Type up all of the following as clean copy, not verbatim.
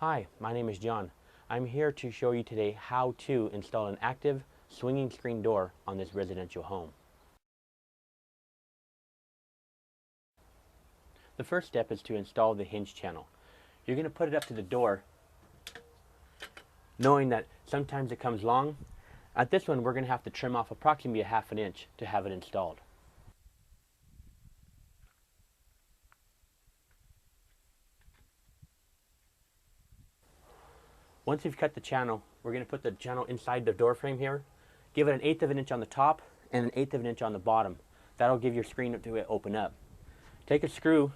Hi, my name is John. I'm here to show you today how to install an active swinging screen door on this residential home. The first step is to install the hinge channel. You're going to put it up to the door, knowing that sometimes it comes long. At this one, we're going to have to trim off approximately a half an inch to have it installed. Once you've cut the channel, we're going to put the channel inside the door frame here. Give it 1/8 of an inch on the top and 1/8 of an inch on the bottom. That'll give your screen to open up. Take a screw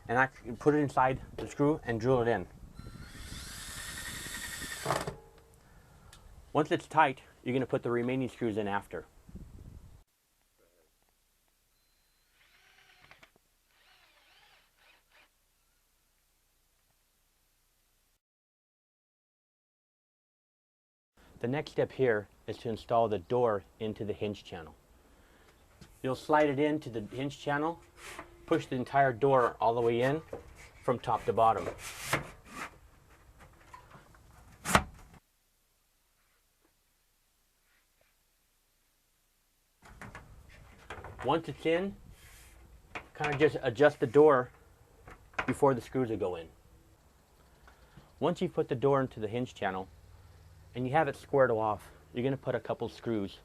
and put it inside the screw and drill it in. Once it's tight, you're going to put the remaining screws in after. The next step here is to install the door into the hinge channel. You'll slide it into the hinge channel, push the entire door all the way in from top to bottom. Once it's in, kind of just adjust the door before the screws will go in. Once you've put the door into the hinge channel and you have it squared off, you're going to put a couple screws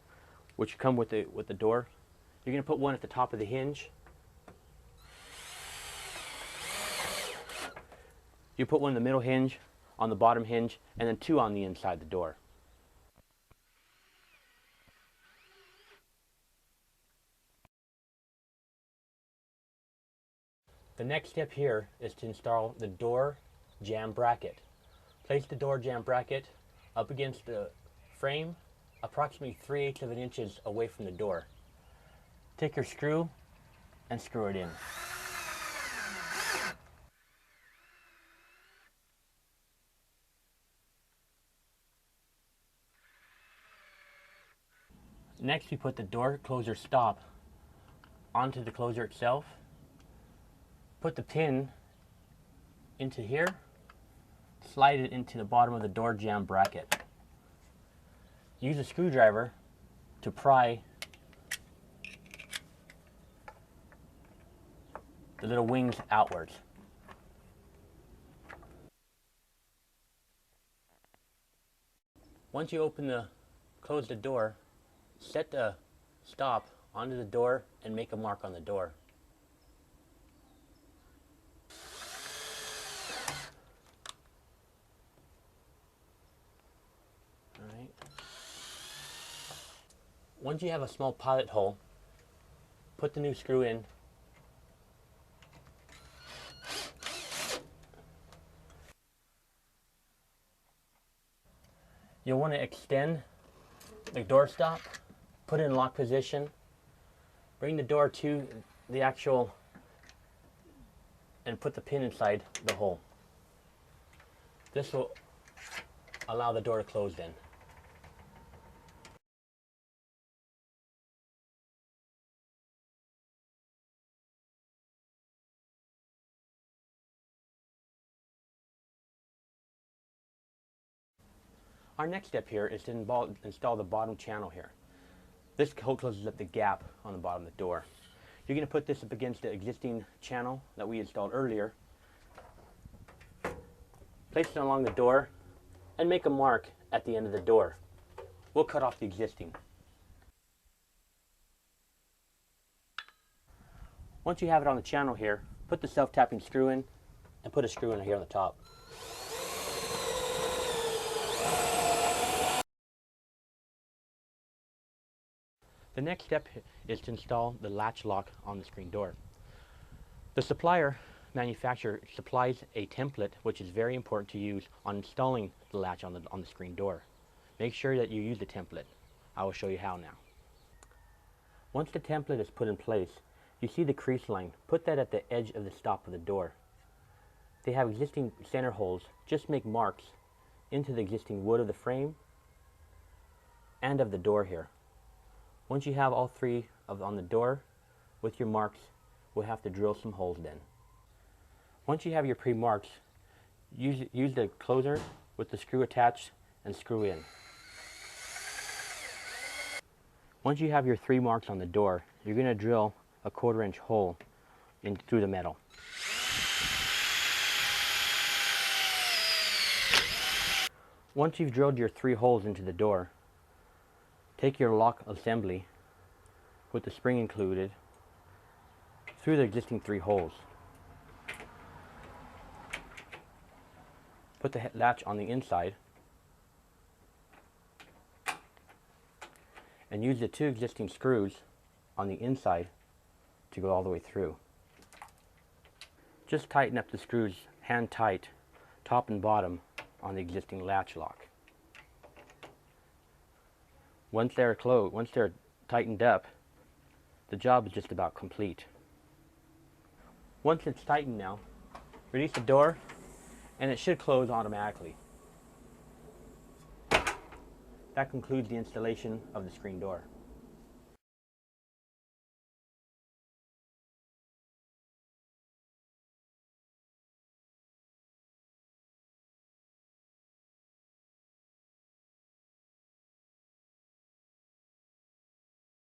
which come with the door. You're going to put one at the top of the hinge. You put one in the middle hinge, on the bottom hinge, and then 2 on the inside the door. The next step here is to install the door jamb bracket. Place the door jamb bracket up against the frame, approximately 3/8 of an inch away from the door. Take your screw and screw it in. Next, you put the door closer stop onto the closer itself. Put the pin into here, slide it into the bottom of the door jamb bracket. Use a screwdriver to pry the little wings outwards. Once you close the door, set the stop onto the door and make a mark on the door. Alright. Once you have a small pilot hole, put the new screw in. You'll want to extend the door stop, put it in lock position, bring the door to the actual, and put the pin inside the hole. This will allow the door to close then. Our next step here is to install the bottom channel here. This closes up the gap on the bottom of the door. You're going to put this up against the existing channel that we installed earlier. Place it along the door and make a mark at the end of the door. We'll cut off the existing. Once you have it on the channel here, put the self-tapping screw in and put a screw in here on the top. The next step is to install the latch lock on the screen door. The manufacturer supplies a template which is very important to use on installing the latch on the screen door. Make sure that you use the template. I will show you how now. Once the template is put in place, you see the crease line. Put that at the edge of the stop of the door. They have existing center holes. Just make marks into the existing wood of the frame and of the door here. Once you have all 3 on the door with your marks, we'll have to drill some holes then. Once you have your pre-marks, Use the closer with the screw attached and screw in. Once you have your 3 marks on the door, you're going to drill a 1/4 inch hole in through the metal. Once you've drilled your 3 holes into the door, take your lock assembly with the spring included through the existing 3 holes. Put the latch on the inside and use the 2 existing screws on the inside to go all the way through. Just tighten up the screws hand tight, top and bottom, on the existing latch lock. Once they're tightened up, the job is just about complete. Once it's tightened now, release the door and it should close automatically. That concludes the installation of the screen door.